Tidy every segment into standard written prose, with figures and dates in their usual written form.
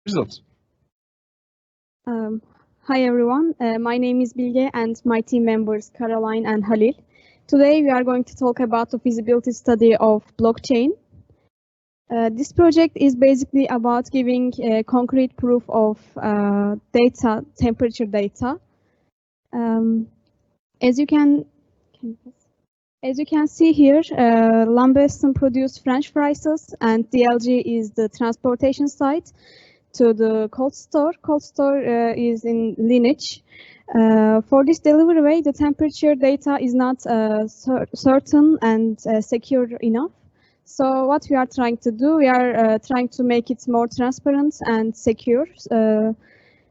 results. Hi everyone, my name is Bilge and my team members Caroline and Halil. Today we are going to talk about the feasibility study of blockchain. This project is basically about giving concrete proof of data, temperature data. As you can see here, Lambeston produced French fries and DLG is the transportation site to the cold store. Cold store is in Lineage. For this delivery way, the temperature data is not certain and secure enough. So what we are trying to do, we are trying to make it more transparent and secure.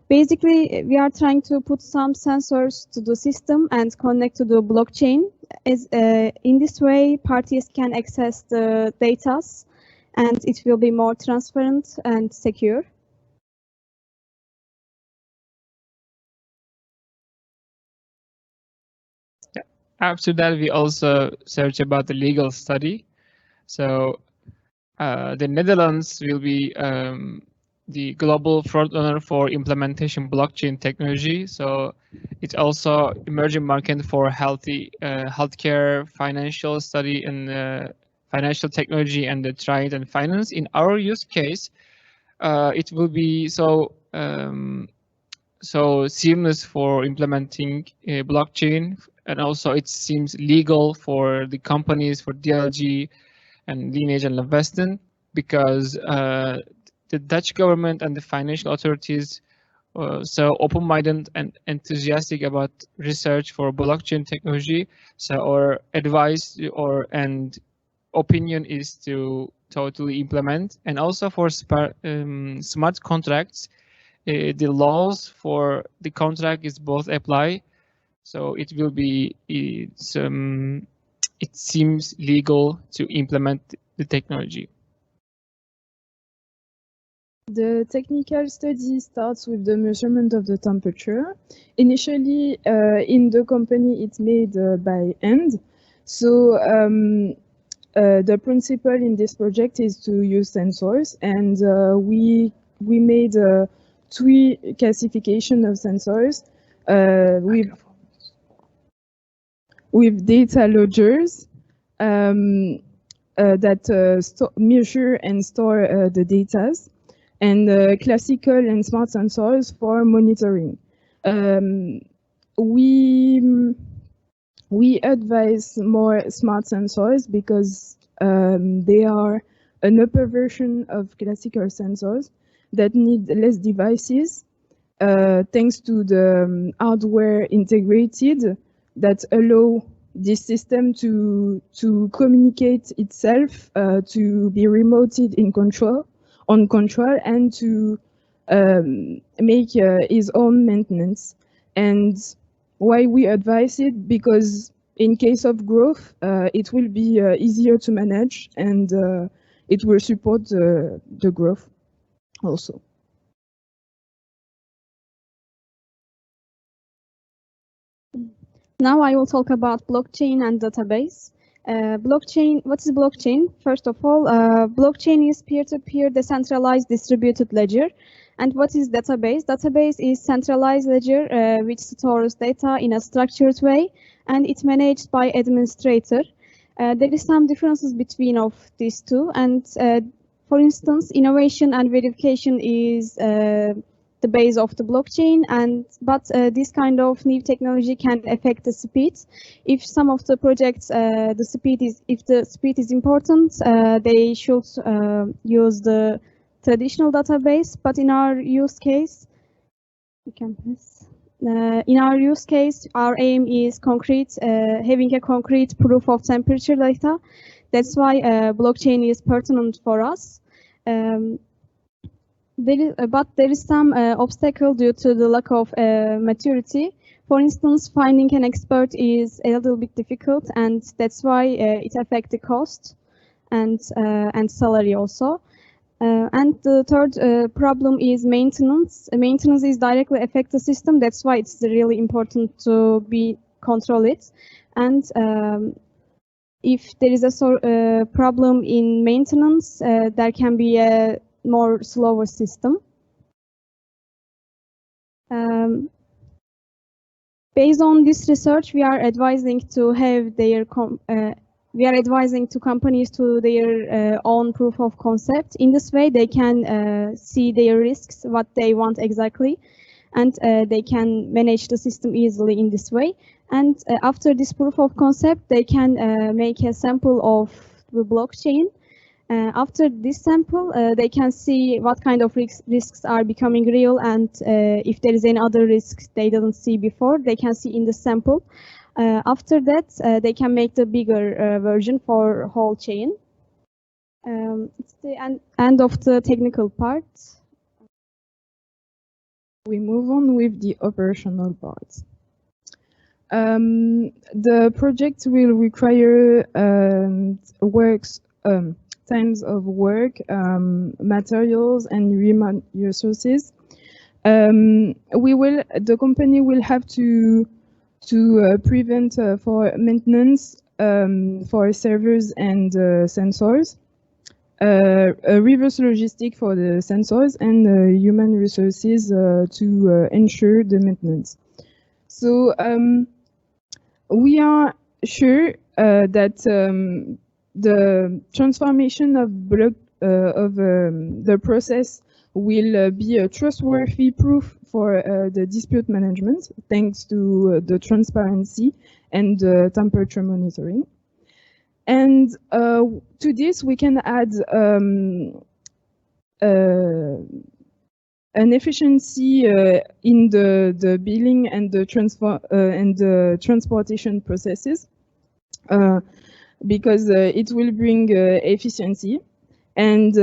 Basically, we are trying to put some sensors to the system and connect to the blockchain. As in this way, parties can access the data, and it will be more transparent and secure. After that, we also search about the legal study. So the Netherlands will be the global frontrunner for implementation blockchain technology. So it's also emerging market for healthcare, financial study, and financial technology and the trade and finance. In our use case, it will be so seamless for implementing a blockchain, and also it seems legal for the companies, for DLG and Lineage and Lambeston, because the Dutch government and the financial authorities so open-minded and enthusiastic about research for blockchain technology. So our advice and opinion is to totally implement, and also for smart contracts. The laws for the contract is both apply, so it will be it seems legal to implement the technology. The technical study starts with the measurement of the temperature. Initially, in the company, it's made by hand. So the principle in this project is to use sensors, and we made three classification of sensors with data loggers that measure and store the data, and classical and smart sensors for monitoring. We advise more smart sensors because they are an upper version of classical sensors that need less devices, thanks to the hardware integrated that allow this system to communicate itself, to be remoted on control, and to make his own maintenance. And why we advise it? Because in case of growth, it will be easier to manage, and it will support the growth also. Now I will talk about blockchain and database. What is blockchain? First of all, blockchain is peer-to-peer decentralized distributed ledger. And what is database? Database is centralized ledger which stores data in a structured way, and it's managed by administrator. There is some differences between of these two, and for instance, innovation and verification is the base of the blockchain, but this kind of new technology can affect the speed. If some of the projects, if the speed is important, they should use the traditional database. But in our use case, our aim is having a concrete proof of temperature data. That's why blockchain is pertinent for us. But there is some obstacle due to the lack of maturity. For instance, finding an expert is a little bit difficult, and that's why it affects the cost and salary also. And the third problem is maintenance. Maintenance is directly affect the system. That's why it's really important to control it. And if there is a problem in maintenance, there can be a more slower system. Based on this research, we are advising to have their companies to their own proof of concept. In this way, they can see their risks, what they want exactly, and they can manage the system easily in this way. And after this proof of concept, they can make a sample of the blockchain. After this sample, they can see what kind of risks are becoming real, and if there is any other risks they didn't see before, they can see in the sample. After that, they can make the bigger version for whole chain. It's the end of the technical part. We move on with the operational part. The project will require times of work, materials, and human resources. The company will have to prevent for maintenance for servers and sensors, reverse logistic for the sensors, and human resources to ensure the maintenance. So we are sure that the transformation of the process will be a trustworthy proof for the dispute management, thanks to the transparency and temperature monitoring. And to this, we can add an efficiency in the billing and the transportation processes, because it will bring efficiency and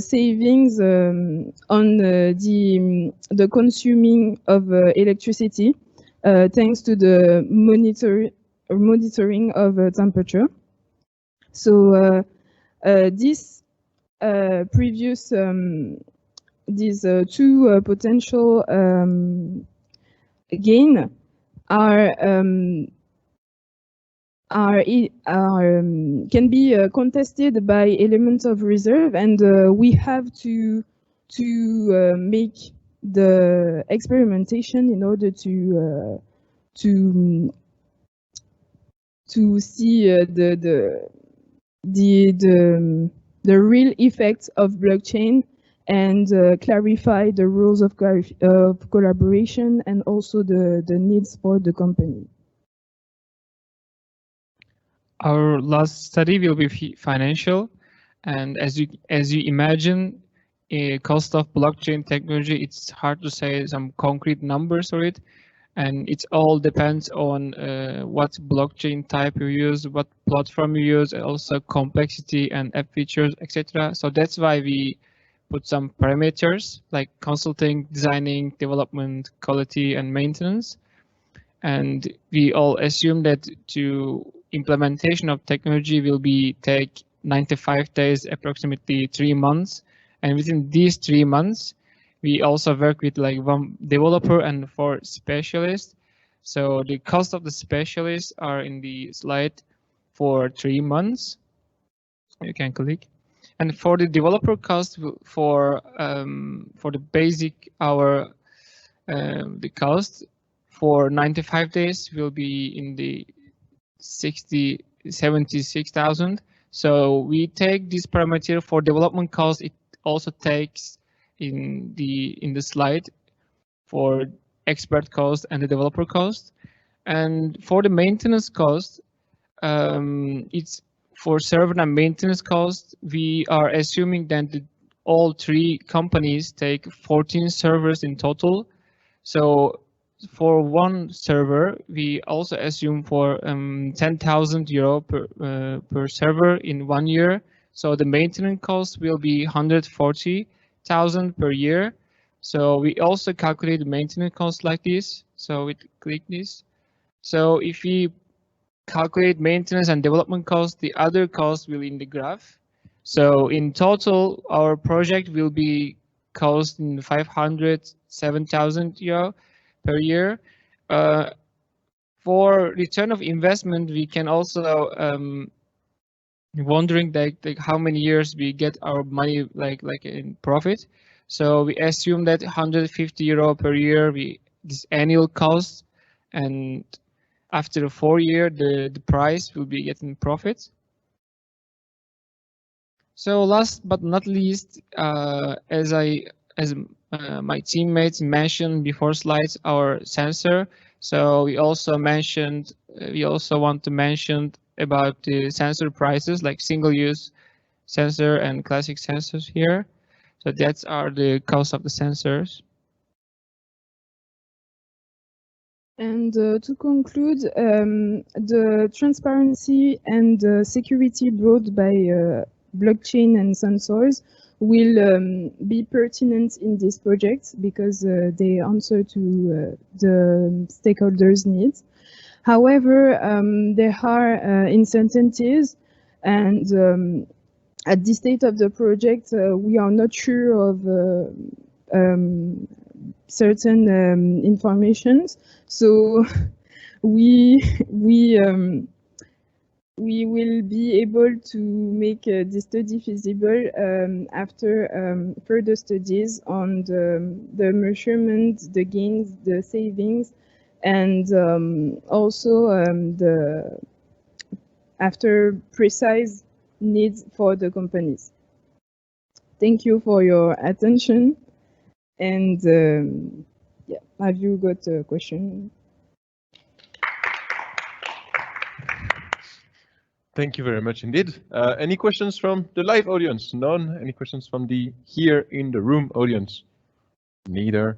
savings on the consuming of electricity, thanks to the monitoring of temperature. So these two potential gain can be contested by elements of reserve, and we have to make the experimentation in order to see the real effects of blockchain and clarify the rules of collaboration and also the needs for the company. Our last study will be financial, and as you imagine, a cost of blockchain technology, it's hard to say some concrete numbers for it, and it all depends on what blockchain type you use, what platform you use, and also complexity and app features, etc. So that's why we put some parameters like consulting, designing, development, quality, and maintenance. And we all assume that implementation of technology will take 95 days, approximately 3 months. And within these 3 months, we also work with like 1 developer and 4 specialists. So the cost of the specialists are in the slide for 3 months. You can click. And for the developer cost, for the basic hour, the cost for 95 days will be in the 76,000. So we take this parameter for development cost. It also takes in the slide for expert cost and the developer cost. And for the maintenance cost, it's for server and maintenance cost. We are assuming that all 3 companies take 14 servers in total. So for 1 server, we also assume for 10,000 euro per server in 1 year. So the maintenance cost will be 140,000 per year. So we also calculate the maintenance cost like this. So we click this. So if we calculate maintenance and development cost, the other cost will in the graph. So in total, our project will be costing 507,000 euro per year. For return of investment, we can also wondering like how many years we get our money like in profit. So we assume that 150 euro per year this annual cost, and after 4 years, the price will be getting profit. So last but not least, as my teammates mentioned before slides, our sensor. So we also want to mention about the sensor prices, like single-use sensor and classic sensors here. So that's are the cost of the sensors. And to conclude, the transparency and security brought by blockchain and sensors will be pertinent in this project because they answer to the stakeholders' needs. However, there are uncertainties, and at this state of the project, we are not sure of certain informations. So we will be able to make the study feasible after further studies on the measurement, the gains, the savings, and also after precise needs for the companies. Thank you for your attention. And yeah, have you got a question? Thank you very much indeed. Any questions from the live audience? None? Any questions from the here in the room audience? Neither.